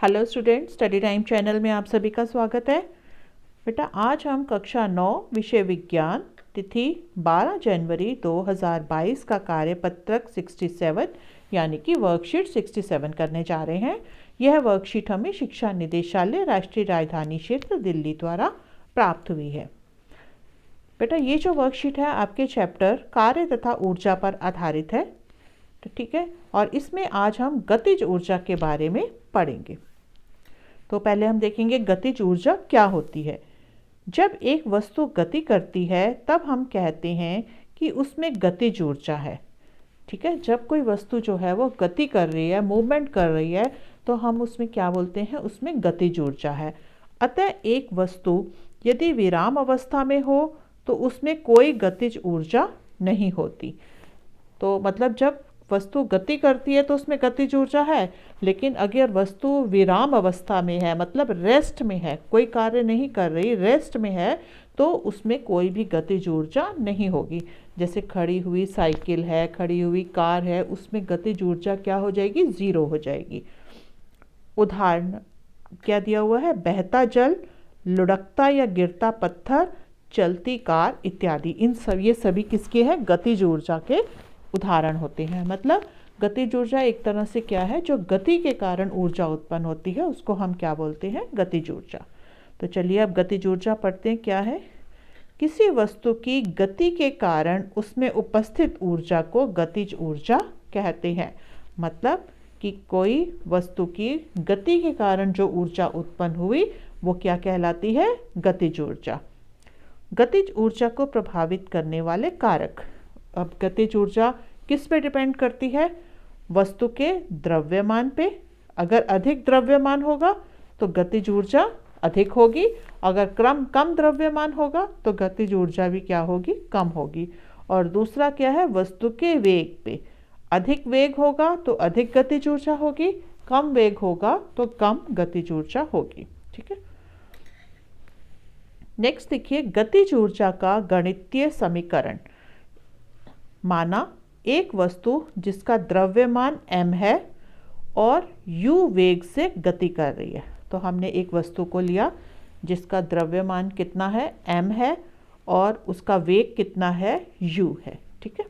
Hello student, study time channel में आप सभी का स्वागत है। बेटा आज हम कक्षा 9 विषय विज्ञान तिथि 12 जनवरी 2022 का कार्यपत्रक 67 यानी कि वर्कशीट 67 करने जा रहे हैं। यह वर्कशीट हमें शिक्षा निदेशालय राष्ट्रीय राजधानी क्षेत्र दिल्ली द्वारा प्राप्त हुई है। बेटा ये जो वर्कशीट है आपके चैप्टर कार्य तथा ऊर्जा पर आधारित है, तो ठीक है। और इसमें आज हम गतिज ऊर्जा के बारे में पढ़ेंगे। तो पहले हम देखेंगे गतिज ऊर्जा क्या होती है। जब एक वस्तु गति करती है तब हम कहते हैं कि उसमें गतिज ऊर्जा है। ठीक है, जब कोई वस्तु जो है वो गति कर रही है, मूवमेंट कर रही है, तो हम उसमें क्या बोलते हैं, उसमें गतिज ऊर्जा है। अतः एक वस्तु यदि विराम अवस्था में हो तो उसमें कोई गतिज ऊर्जा नहीं होती। तो मतलब जब वस्तु गति करती है तो उसमें गतिज ऊर्जा है, लेकिन अगर वस्तु विराम अवस्था में है, मतलब रेस्ट में है, कोई कार्य नहीं कर रही, रेस्ट में है, तो उसमें कोई भी गतिज ऊर्जा नहीं होगी। जैसे खड़ी हुई साइकिल है, खड़ी हुई कार है, उसमें गतिज ऊर्जा क्या हो जाएगी, जीरो हो जाएगी। उदाहरण क्या दिया हुआ है, बहता जल, लुढ़कता या गिरता पत्थर, चलती कार इत्यादि। इन सब ये सभी किसके हैं, गतिज ऊर्जा के उदाहरण होते हैं। मतलब गतिज ऊर्जा एक तरह से क्या है, जो गति के कारण ऊर्जा उत्पन्न होती है, उसको हम क्या बोलते हैं, गतिज ऊर्जा। तो चलिए अब गतिज ऊर्जा पढ़ते हैं। क्या है, किसी वस्तु की गति के कारण उसमें उपस्थित ऊर्जा को गतिज ऊर्जा कहते हैं। मतलब कि कोई वस्तु की गति के कारण जो ऊर्जा उत्पन्न हुई वो क्या कहलाती है, गतिज ऊर्जा। गतिज ऊर्जा को प्रभावित करने वाले कारक। अब गतिज ऊर्जा किस पे डिपेंड करती है, वस्तु के द्रव्यमान पे। अगर अधिक द्रव्यमान होगा तो गतिज ऊर्जा अधिक होगी, अगर कम द्रव्यमान होगा तो गतिज ऊर्जा भी क्या होगी, कम होगी। और दूसरा क्या है, वस्तु के वेग पे। अधिक वेग होगा तो अधिक गतिज ऊर्जा होगी, कम वेग होगा तो कम गतिज ऊर्जा होगी। ठीक है, नेक्स्ट देखिए गतिज ऊर्जा का गणितीय समीकरण। माना एक वस्तु जिसका द्रव्यमान m है और u वेग से गति कर रही है। तो हमने एक वस्तु को लिया जिसका द्रव्यमान कितना है, m है, और उसका वेग कितना है, u है। ठीक है,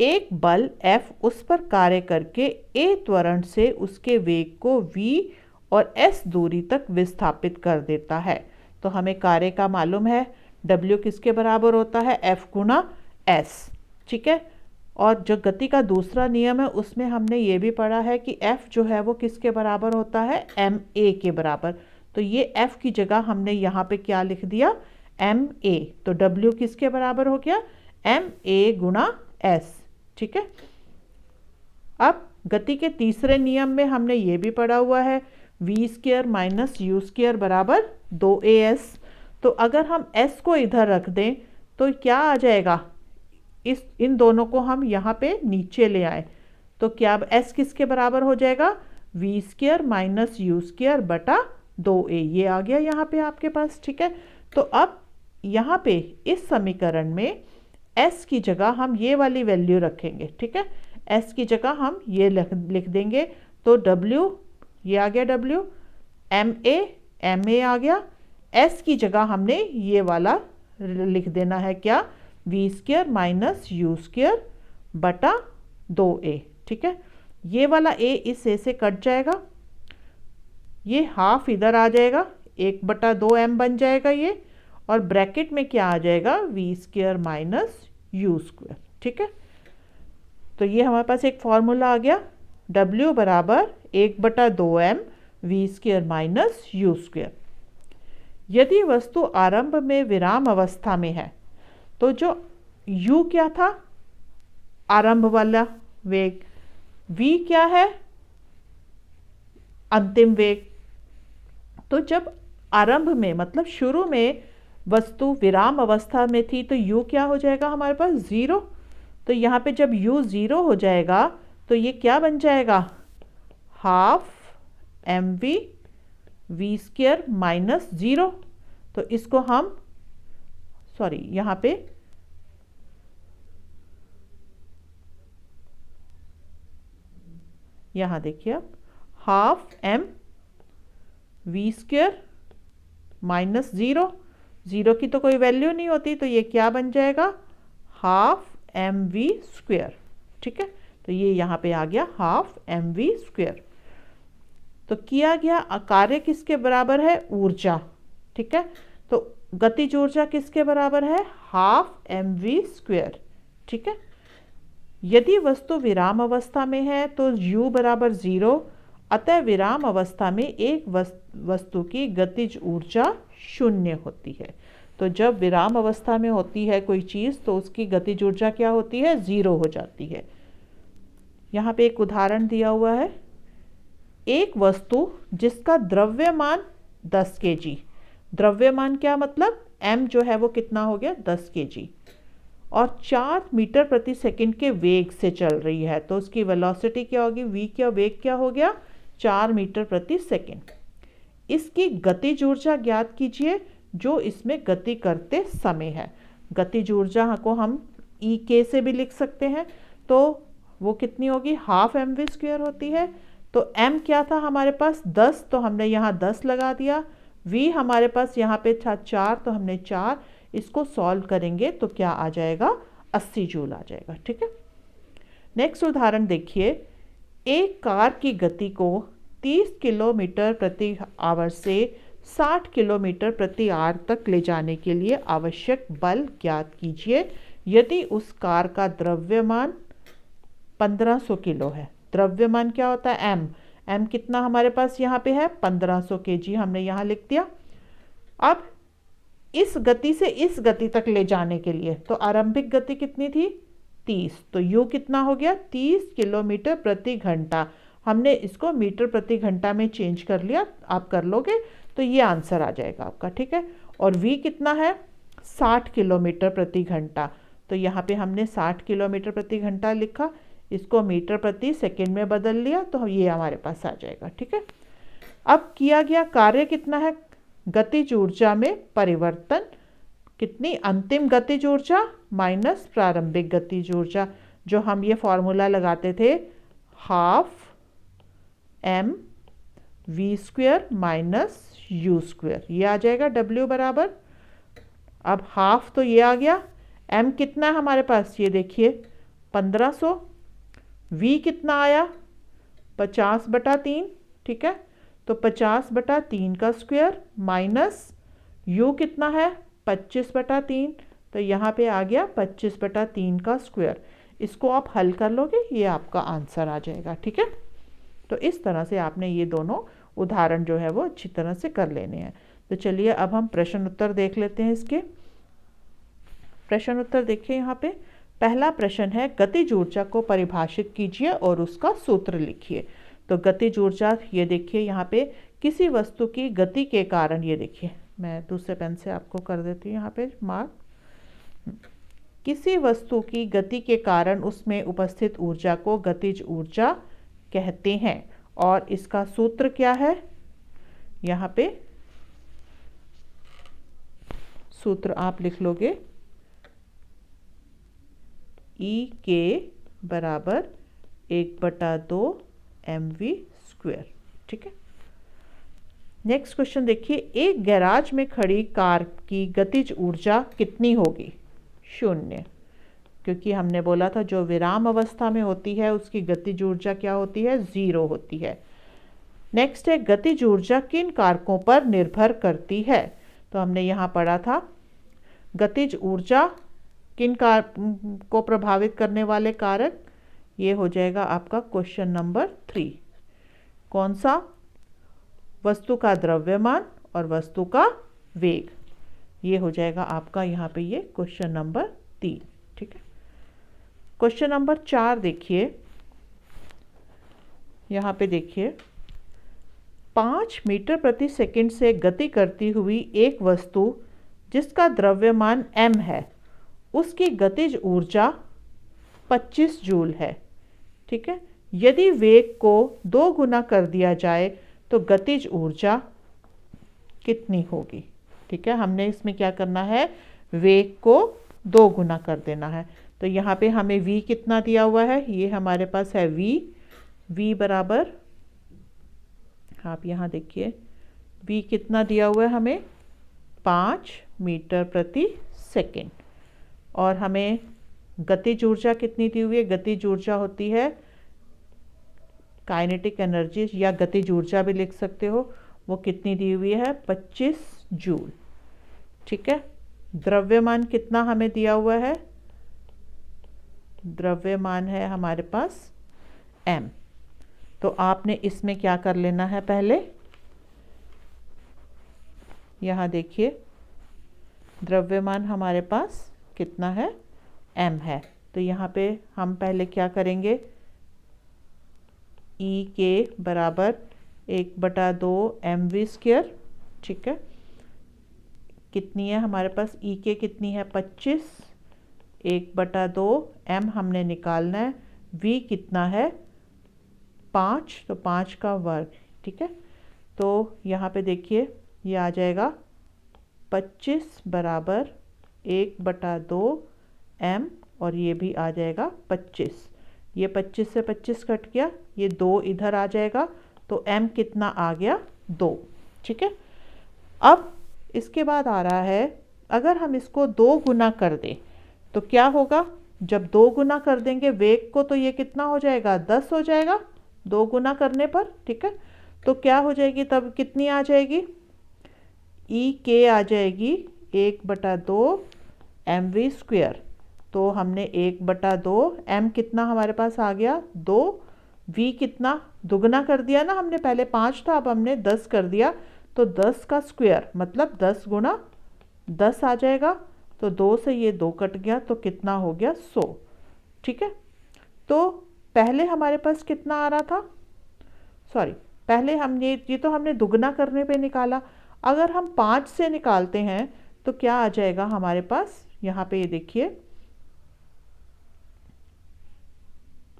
एक बल F उस पर कार्य करके a त्वरण से उसके वेग को v और s दूरी तक विस्थापित कर देता है। तो हमें कार्य का मालूम है, W किसके बराबर होता है, F गुना s। ठीक है, और जो गति का दूसरा नियम है उसमें हमने ये भी पढ़ा है कि F जो है वो किसके बराबर होता है, ma के बराबर। तो ये F की जगह हमने यहाँ पे क्या लिख दिया, ma। तो W किसके बराबर हो गया, ma गुना s। ठीक है, अब गति के तीसरे नियम में हमने ये भी पढ़ा हुआ है, v square minus u square बराबर 2as। तो अगर हम s को इधर रख दें तो क्या आ जाएगा, इन दोनों को हम यहाँ पे नीचे ले आए तो क्या अब s किसके बराबर हो जाएगा, v square minus u square बटा 2a। ये आ गया यहाँ पे आपके पास। ठीक है, तो अब यहाँ पे इस समीकरण में s की जगह हम ये वाली वैल्यू रखेंगे। ठीक है, s की जगह हम ये लिख देंगे। तो w ये आ गया, w ma आ गया, s की जगह हमने ये वाला लिख देना है, क्या, v square minus u square बटा 2a। ठीक है, ये वाला a इस a से कट जाएगा, ये हाफ इधर आ जाएगा, 1/2m बन जाएगा ये, और ब्रैकेट में क्या आ जाएगा, v square minus u square. ठीक है, तो ये हमारे पास एक फॉर्मूला आ गया, w बराबर 1/2m v square minus u square. यदि वस्तु आरंभ में विराम अवस्था में है तो जो u क्या था, आरंभ वाला वेग, v क्या है, अंतिम वेग। तो जब आरंभ में मतलब शुरू में वस्तु विराम अवस्था में थी तो u क्या हो जाएगा हमारे पास, 0। तो यहाँ पे जब u 0 हो जाएगा तो ये क्या बन जाएगा, half mv v square minus 0। तो इसको हम यहाँ पे यहाँ देखिए, half m v square minus zero, zero की तो कोई वैल्यू नहीं होती, तो ये क्या बन जाएगा, हाफ एम वी स्क्वेयर। ठीक है, तो ये यहाँ पे आ गया हाफ एम वी स्क्वेयर। तो किया गया कार्य किसके बराबर है, ऊर्जा। ठीक है, तो गतिज ऊर्जा किसके बराबर है, हाफ एम वी स्क्वेयर। ठीक है, यदि वस्तु विराम अवस्था में है तो u बराबर 0, अतः विराम अवस्था में एक वस्तु की गतिज ऊर्जा 0 होती है। तो जब विराम अवस्था में होती है कोई चीज़ तो उसकी गतिज ऊर्जा क्या होती है, 0 हो जाती है। यहाँ पे एक उदाहरण दिया हुआ है, एक वस्तु जिसका द्रव्यमान 10 kg, द्रव्यमान क्या मतलब, m जो है वो कितना हो गया 10 kg, और 4 मीटर प्रति सेकंड के वेग से चल रही है, तो उसकी वेलोसिटी क्या होगी, v क्या वेग क्या हो गया 4 मीटर प्रति सेकंड। इसकी गतिज ऊर्जा ज्ञात कीजिए जो इसमें गति करते समय है। गतिज ऊर्जा को हम ई के से भी लिख सकते हैं, तो वो कितनी होगी, हाफ एम वी स्क्वेयर होती है। तो m क्या था हमारे पास 10, तो हमने यहाँ 10 लगा दिया। v हमारे पास यहाँ पे था 4, तो हमने 4, इसको सॉल्व करेंगे तो क्या आ जाएगा, 80 जूल आ जाएगा। ठीक है, नेक्स्ट उदाहरण देखिए, एक कार की गति को 30 किलोमीटर प्रति आवर से 60 किलोमीटर प्रति आवर तक ले जाने के लिए आवश्यक बल ज्ञात कीजिए यदि उस कार का द्रव्यमान 1500 किलो है। द्रव्यमान क्या होता है, m कितना हमारे पास यहाँ पे है 1500 kg, हमने यहाँ लिख दिया। अब इस गति से इस गति तक ले जाने के लिए तो आरंभिक गति कितनी थी 30, तो u कितना हो गया 30 किलोमीटर प्रति घंटा। हमने इसको मीटर प्रति घंटा में चेंज कर लिया, आप कर लोगे तो ये आंसर आ जाएगा आपका। ठीक है, और v कितना है 60 किलोमीटर प्रति घंटा, तो यहाँ पे हमने 60 किलोमीटर प्रति घंटा लिखा, इसको मीटर प्रति सेकंड में बदल लिया, तो ये हमारे पास आ जाएगा। ठीक है, अब किया गया कार्य कितना है, गतिज ऊर्जा में परिवर्तन कितनी, अंतिम गतिज ऊर्जा माइनस प्रारंभिक गतिज ऊर्जा, जो हम ये फॉर्मूला लगाते थे half m v square minus u square, ये आ जाएगा W बराबर। अब हाफ तो ये आ गया, m कितना है हमारे पास, ये देखिए 1500, v कितना आया 50/3। ठीक है, तो 50/3 का स्क्वायर माइनस u कितना है 25/3, तो यहाँ पे आ गया 25/3 का स्क्वायर। इसको आप हल कर लोगे, ये आपका आंसर आ जाएगा। ठीक है, तो इस तरह से आपने ये दोनों उदाहरण जो है वो अच्छी तरह से कर लेने हैं। तो चलिए अब हम प्रश्न उत्तर देख लेते हैं इसके। प्रश्न उत्तर देखिए, यहाँ पे पहला प्रश्न है, गतिज ऊर्जा को परिभाषित कीजिए और उसका सूत्र लिखिए। तो गतिज ऊर्जा, ये देखिए यहाँ पे किसी वस्तु की गति के कारण, ये देखिए मैं दूसरे पेन से आपको कर देती हूँ यहाँ पे मार्क, किसी वस्तु की गति के कारण उसमें उपस्थित ऊर्जा को गतिज ऊर्जा कहते हैं, और इसका सूत्र क्या है, यहाँ पे सूत्र आप लिख लोगे E के बराबर 1/2 mv स्क्वेयर। ठीक है, नेक्स्ट क्वेश्चन देखिए, एक गैराज में खड़ी कार की गतिज ऊर्जा कितनी होगी, 0, क्योंकि हमने बोला था जो विराम अवस्था में होती है उसकी गतिज ऊर्जा क्या होती है, 0 होती है। नेक्स्ट है, गतिज ऊर्जा किन कारकों पर निर्भर करती है, तो हमने यहाँ पढ़ा था गतिज ऊर्जा किन को प्रभावित करने वाले कारक, ये हो जाएगा आपका क्वेश्चन नंबर 3। कौन सा, वस्तु का द्रव्यमान और वस्तु का वेग, ये हो जाएगा आपका यहाँ पे ये क्वेश्चन नंबर 3। ठीक है, क्वेश्चन नंबर 4 देखिए, यहाँ पे देखिए 5 मीटर प्रति सेकंड से गति करती हुई एक वस्तु जिसका द्रव्यमान m है, उसकी गतिज ऊर्जा 25 जूल है। ठीक है, यदि वेग को 2 गुना कर दिया जाए तो गतिज ऊर्जा कितनी होगी। ठीक है, हमने इसमें क्या करना है, वेग को 2 गुना कर देना है। तो यहाँ पे हमें v कितना दिया हुआ है, ये हमारे पास है v बराबर, आप यहाँ देखिए v कितना दिया हुआ है हमें 5 मीटर प्रति सेकेंड। और हमें गतिज ऊर्जा कितनी दी हुई है, गतिज ऊर्जा होती है काइनेटिक एनर्जी या गतिज ऊर्जा भी लिख सकते हो, वो कितनी दी हुई है 25 जूल। ठीक है, द्रव्यमान कितना हमें दिया हुआ है, द्रव्यमान है हमारे पास m। तो आपने इसमें क्या कर लेना है, पहले यहाँ देखिए द्रव्यमान हमारे पास कितना है m है। तो यहाँ पे हम पहले क्या करेंगे, E के बराबर 1/2 mv²। ठीक है, कितनी है हमारे पास E के कितनी है 25, 1/2 m हमने निकालना है, v कितना है 5, तो 5 का वर्ग। ठीक है, तो यहाँ पे देखिए ये आ जाएगा 25 बराबर 1/2 m और ये भी आ जाएगा 25। ये 25 से 25 कट गया, ये 2 इधर आ जाएगा, तो m कितना आ गया 2। ठीक है, अब इसके बाद आ रहा है अगर हम इसको 2 गुना कर दें तो क्या होगा, जब 2 गुना कर देंगे वेग को तो ये कितना हो जाएगा 10 हो जाएगा 2 गुना करने पर। ठीक है, तो क्या हो जाएगी तब कितनी आ जाएगी, ई के आ जाएगी 1/2 mv²। तो हमने 1/2 m कितना हमारे पास आ गया 2, v कितना दुगना कर दिया ना हमने, पहले 5 था अब हमने 10 कर दिया, तो 10 का स्क्वायर मतलब 10 गुना 10 आ जाएगा। तो 2 से ये 2 कट गया तो कितना हो गया 100। ठीक है, तो पहले हमारे पास कितना आ रहा था, सॉरी पहले हमने ये तो हमने दुगना करने पे निकाला, अगर हम 5 से निकालते हैं तो क्या आ जाएगा हमारे पास, यहाँ पे ये देखिए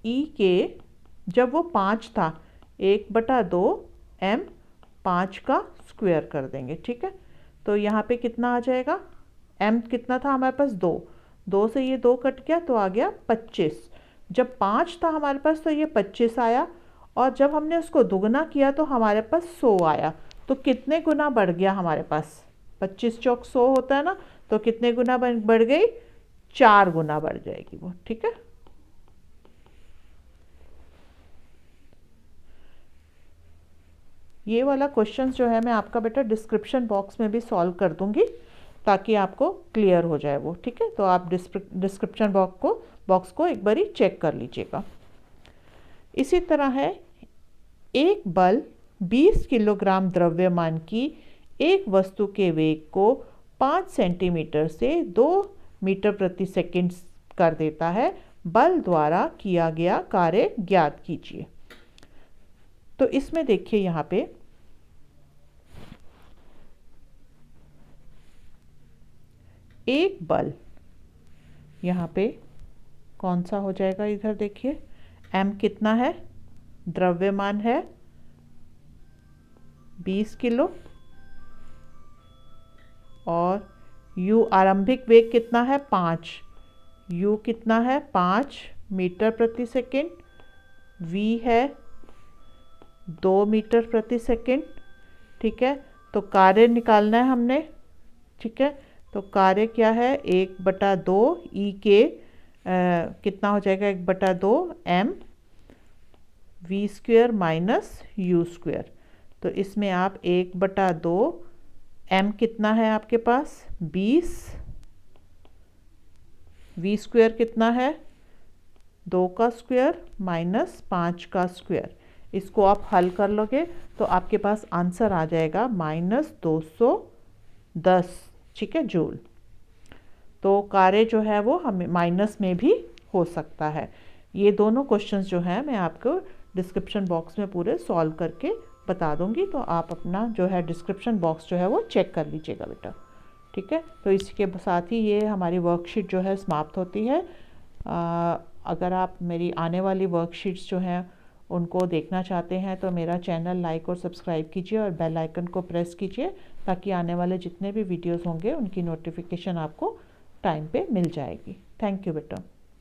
ई के जब वो 5 था 1/2 m 5 का स्क्वायर कर देंगे। ठीक है, तो यहाँ पे कितना आ जाएगा, m कितना था हमारे पास 2, 2 से ये 2 कट गया तो आ गया 25। जब 5 था हमारे पास तो ये 25 आया, और जब हमने उसको दुगना किया तो हमारे पास 100 आया। तो कितने गुना बढ़ गया हमारे पास, 25 चौक 100 होता है ना, तो कितने गुना बढ़ गई, 4 गुना बढ़ जाएगी वो। ठीक है, ये वाला क्वेश्चन जो है मैं आपका बेटा डिस्क्रिप्शन बॉक्स में भी सॉल्व कर दूंगी ताकि आपको क्लियर हो जाए वो। ठीक है, तो आप डिस्क्रिप्शन बॉक्स को एक बारी चेक कर लीजिएगा। इसी तरह है, एक बल 20 किलोग्राम द्रव्यमान की एक वस्तु के वेग को 5 सेंटीमीटर से 2 मीटर प्रति सेकंड कर देता है, बल द्वारा किया गया कार्य ज्ञात कीजिए। तो इसमें देखिए यहाँ पे एक बल, यहाँ पे कौन सा हो जाएगा, इधर देखिए m कितना है, द्रव्यमान है 20 किलो और u आरंभिक वेग कितना है 5, u कितना है 5 मीटर प्रति सेकंड, v है 2 मीटर प्रति सेकंड। ठीक है, तो कार्य निकालना है हमने। ठीक है, तो कार्य क्या है 1/2 ई के कितना हो जाएगा 1/2 m v² माइनस u²। तो इसमें आप 1/2 m कितना है आपके पास 20, v² कितना है 2 का स्क्वायर माइनस 5 का स्क्वायर। इसको आप हल कर लोगे तो आपके पास आंसर आ जाएगा -210। ठीक है, जूल। तो कार्य जो है वो हमें माइनस में भी हो सकता है। ये दोनों क्वेश्चंस जो हैं मैं आपको डिस्क्रिप्शन बॉक्स में पूरे सॉल्व करके बता दूंगी, तो आप अपना जो है डिस्क्रिप्शन बॉक्स जो है वो चेक कर लीजिएगा बेटा। ठीक है, तो इसके साथ ही ये हमारी वर्कशीट जो है समाप्त होती है। अगर आप मेरी आने वाली वर्कशीट्स जो हैं उनको देखना चाहते हैं तो मेरा चैनल लाइक और सब्सक्राइब कीजिए और बेल आइकन को प्रेस कीजिए ताकि आने वाले जितने भी वीडियोस होंगे उनकी नोटिफिकेशन आपको टाइम पे मिल जाएगी। थैंक यू बेटा।